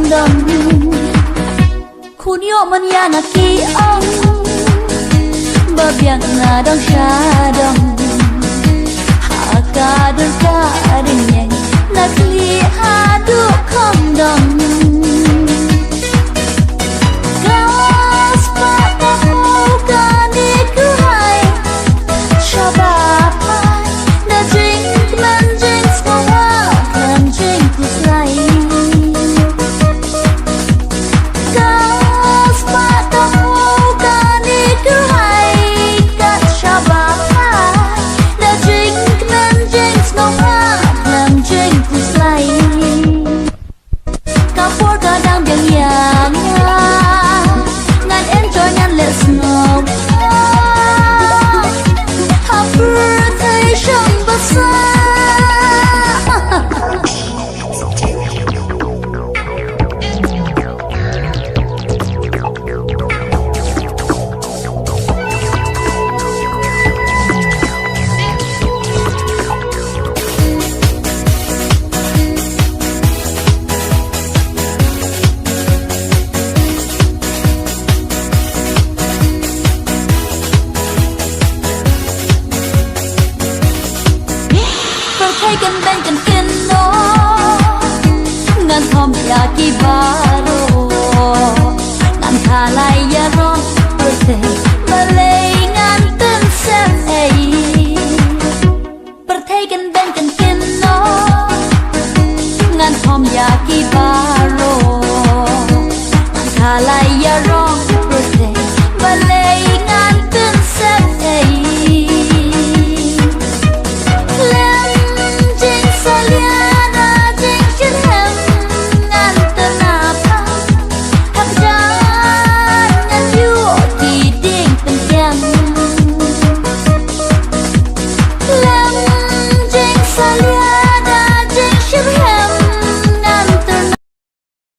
đồng khun yo man ya na ki ông bờ biển là đông xa đông hạ ca đơn ca đình nhẹ là khi ha được không đồngกันเป็นกันกินโนงานทอมยากีบาโรงานคาไลยารอนเปอร์เซมาเลยงานเต้นเซมเอประเทศกันเป็นกันกินโนงานทอมยากีบาโรงานคาไลยารอนเปอร์เซมาเลย